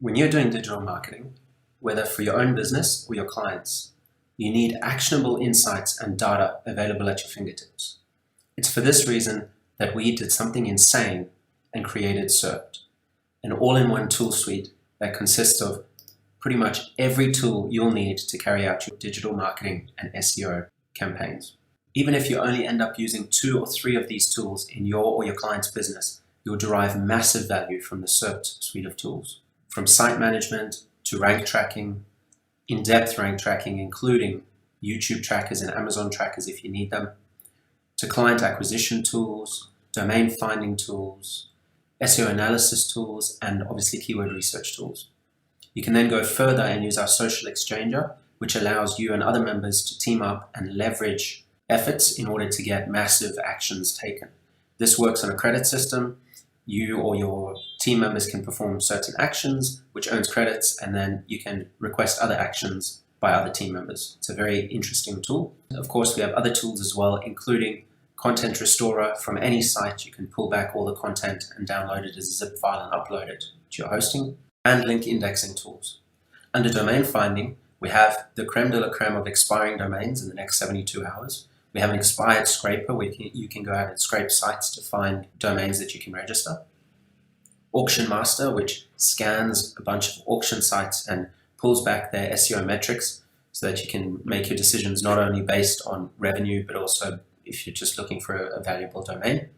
When you're doing digital marketing, whether for your own business or your clients, you need actionable insights and data available at your fingertips. It's for this reason that we did something insane and created SERPed, an all-in-one tool suite that consists of pretty much every tool you'll need to carry out your digital marketing and SEO campaigns. Even if you only end up using 2 or 3 of these tools in your or your client's business, you'll derive massive value from the SERPed suite of tools. From site management to rank tracking, in-depth rank tracking, including YouTube trackers and Amazon trackers if you need them, to client acquisition tools, domain finding tools, SEO analysis tools, and obviously keyword research tools. You can then go further and use our social exchanger, which allows you and other members to team up and leverage efforts in order to get massive actions taken. This works on a credit system. You or your team members can perform certain actions, which earns credits, and then you can request other actions by other team members. It's a very interesting tool. Of course, we have other tools as well, including Content Restorer. From any site, you can pull back all the content and download it as a zip file and upload it to your hosting, and link indexing tools. Under domain finding, we have the creme de la creme of expiring domains in the next 72 hours. We have an expired scraper where you can go out and scrape sites to find domains that you can register. Auction Master, which scans a bunch of auction sites and pulls back their SEO metrics so that you can make your decisions not only based on revenue, but also if you're just looking for a valuable domain.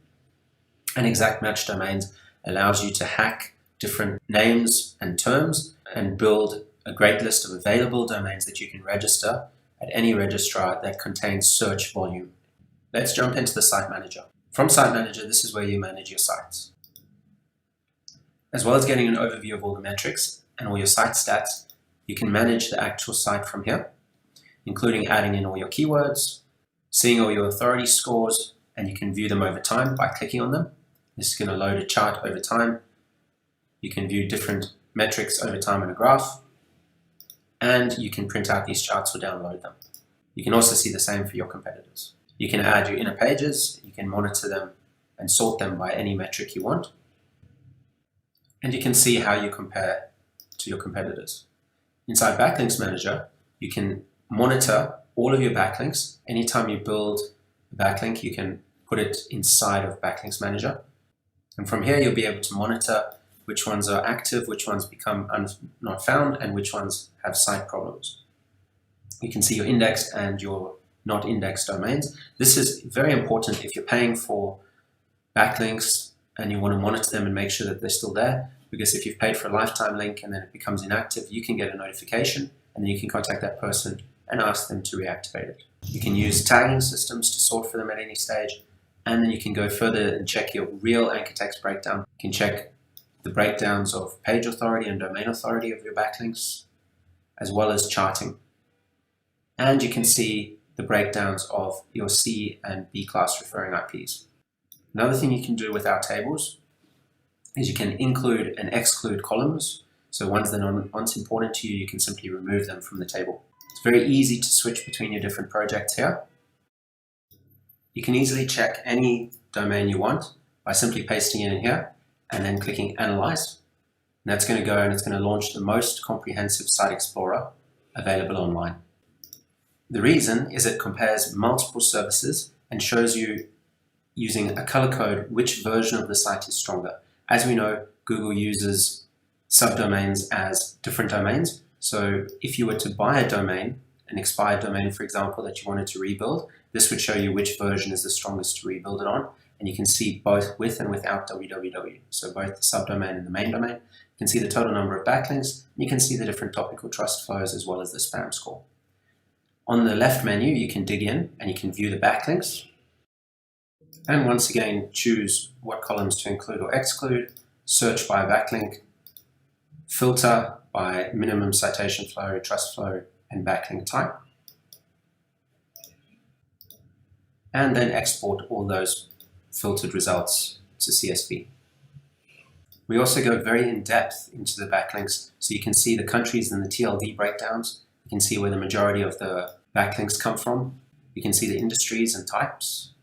And Exact Match Domains allows you to hack different names and terms and build a great list of available domains that you can register at any registrar that contains search volume. Let's jump into the Site Manager. From Site Manager, this is where you manage your sites. As well as getting an overview of all the metrics and all your site stats, you can manage the actual site from here, including adding in all your keywords, seeing all your authority scores, and you can view them over time by clicking on them. This is going to load a chart over time. You can view different metrics over time in a graph, and you can print out these charts or download them. You can also see the same for your competitors. You can add your inner pages, you can monitor them and sort them by any metric you want, and you can see how you compare to your competitors. Inside Backlinks Manager, you can monitor all of your backlinks. Anytime you build a backlink, you can put it inside of Backlinks Manager, and from here you'll be able to monitor which ones are active, which ones become not found, and which ones have site problems. You can see your indexed and your not indexed domains. This is very important if you're paying for backlinks and you want to monitor them and make sure that they're still there, because if you've paid for a lifetime link and then it becomes inactive, you can get a notification and then you can contact that person and ask them to reactivate it. You can use tagging systems to sort for them at any stage, and then you can go further and check your real anchor text breakdown. You can check the breakdowns of page authority and domain authority of your backlinks, as well as charting. And you can see the breakdowns of your C and B class referring IPs. Another thing you can do with our tables is you can include and exclude columns. So ones that aren't important to you, you can simply remove them from the table. It's very easy to switch between your different projects here. You can easily check any domain you want by simply pasting it in here and then clicking Analyze. And that's going to go and it's going to launch the most comprehensive site explorer available online. The reason is it compares multiple services and shows you using a color code which version of the site is stronger. As we know, Google uses subdomains as different domains. So if you were to buy a domain, an expired domain, for example, that you wanted to rebuild, this would show you which version is the strongest to rebuild it on. And you can see both with and without www. So both the subdomain and the main domain. You can see the total number of backlinks. And you can see the different topical trust flows as well as the spam score. On the left menu, you can dig in and you can view the backlinks. And once again, choose what columns to include or exclude, search by backlink, filter by minimum citation flow, trust flow, and backlink type. And then export all those filtered results to CSV. We also go very in depth into the backlinks, so you can see the countries and the TLD breakdowns. You can see where the majority of the backlinks come from. You can see the industries and types.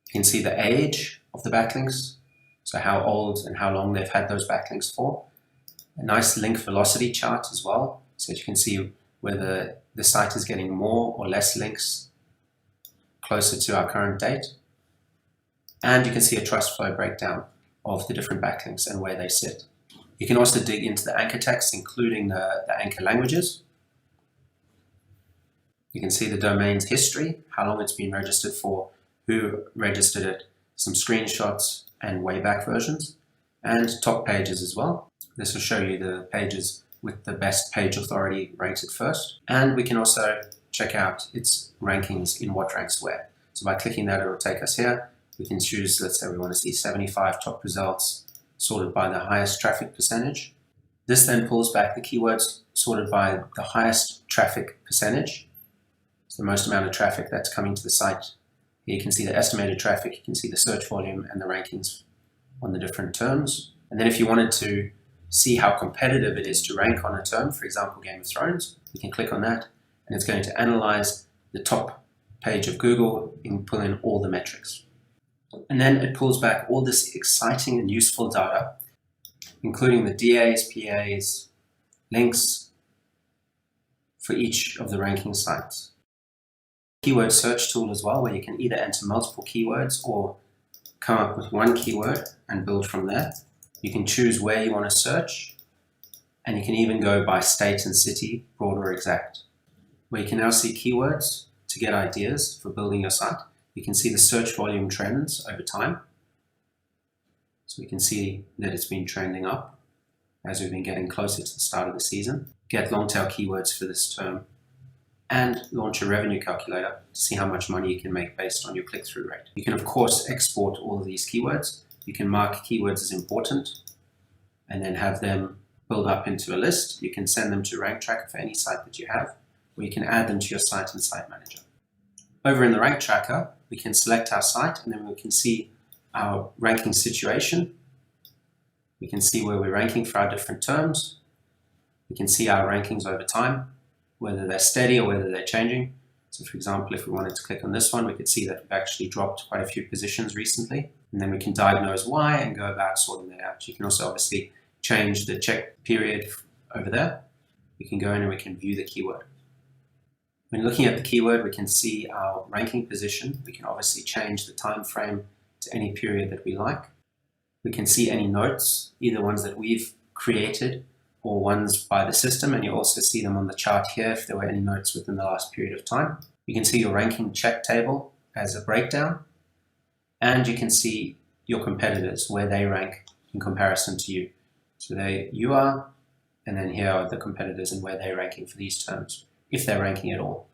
You can see the age of the backlinks. so how old and how long they've had those backlinks for. A nice link velocity chart as well, so that you can see whether the site is getting more or less links closer to our current date. And you can see a trust flow breakdown of the different backlinks and where they sit. You can also dig into the anchor text, including the anchor languages. You can see the domain's history, how long it's been registered for, who registered it, some screenshots and way back versions, and top pages as well. This will show you the pages with the best page authority rated first. And we can also check out its rankings in what ranks where. So by clicking that, it will take us here. We can choose, let's say we want to see 75 top results sorted by the highest traffic percentage. This then pulls back the keywords sorted by the highest traffic percentage. So the most amount of traffic that's coming to the site. Here you can see the estimated traffic, you can see the search volume and the rankings on the different terms. And then if you wanted to see how competitive it is to rank on a term, for example, Game of Thrones, you can click on that and it's going to analyze the top page of Google and pull in all the metrics. And then it pulls back all this exciting and useful data, including the DAs, PAs, links for each of the ranking sites. Keyword search tool as well, where you can either enter multiple keywords or come up with one keyword and build from there. You can choose where you want to search, and you can even go by state and city, broad or exact. Where you can now see keywords to get ideas for building your site. You can see the search volume trends over time. So we can see that it's been trending up as we've been getting closer to the start of the season. Get long tail keywords for this term and launch a revenue calculator to see how much money you can make based on your click-through rate. You can of course export all of these keywords. You can mark keywords as important and then have them build up into a list. You can send them to Rank Tracker for any site that you have, or you can add them to your site in Site Manager. Over in the Rank Tracker, we can select our site and then we can see our ranking situation. We can see where we're ranking for our different terms. We can see our rankings over time, whether they're steady or whether they're changing. So for example, if we wanted to click on this one, we could see that we've actually dropped quite a few positions recently. And then we can diagnose why and go about sorting that out. You can also obviously change the check period over there. We can go in and we can view the keyword. When looking at the keyword, we can see our ranking position. We can obviously change the time frame to any period that we like. We can see any notes, either ones that we've created or ones by the system, and you also see them on the chart here if there were any notes within the last period of time. You can see your ranking check table as a breakdown, and you can see your competitors, where they rank in comparison to you. So there you are, and then here are the competitors and where they're ranking for these terms, if they're ranking at all.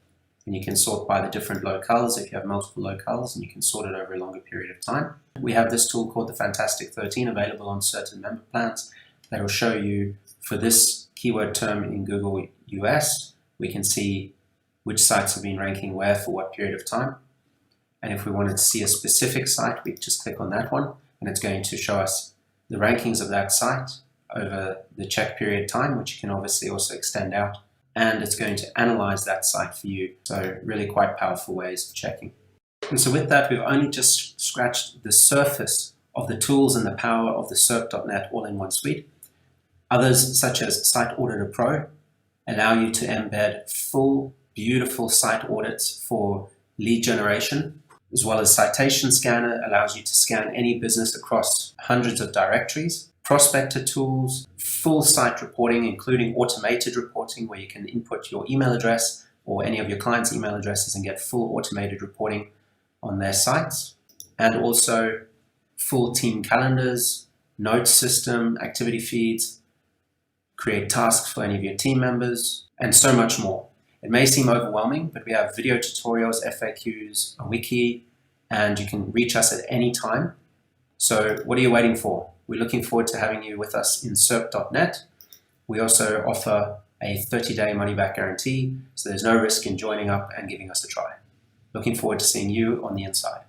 And you can sort by the different locales if you have multiple locales, and you can sort it over a longer period of time. We have this tool called the Fantastic 13 available on certain member plans that will show you for this keyword term in Google US, we can see which sites have been ranking where for what period of time. And if we wanted to see a specific site, we just click on that one and it's going to show us the rankings of that site over the check period time, which you can obviously also extend out. And it's going to analyze that site for you. So really quite powerful ways of checking. And so with that, we've only just scratched the surface of the tools and the power of the SERPed.net all-in-one suite. Others, such as Site Auditor Pro, allow you to embed full, beautiful site audits for lead generation, as well as Citation Scanner allows you to scan any business across hundreds of directories. Prospector tools, full site reporting, including automated reporting, where you can input your email address or any of your clients' email addresses and get full automated reporting on their sites. And also full team calendars, notes system, activity feeds, create tasks for any of your team members, and so much more. It may seem overwhelming, but we have video tutorials, FAQs, a wiki, and you can reach us at any time. So what are you waiting for? We're looking forward to having you with us in SERPed.net. We also offer a 30-day money-back guarantee, so there's no risk in joining up and giving us a try. Looking forward to seeing you on the inside.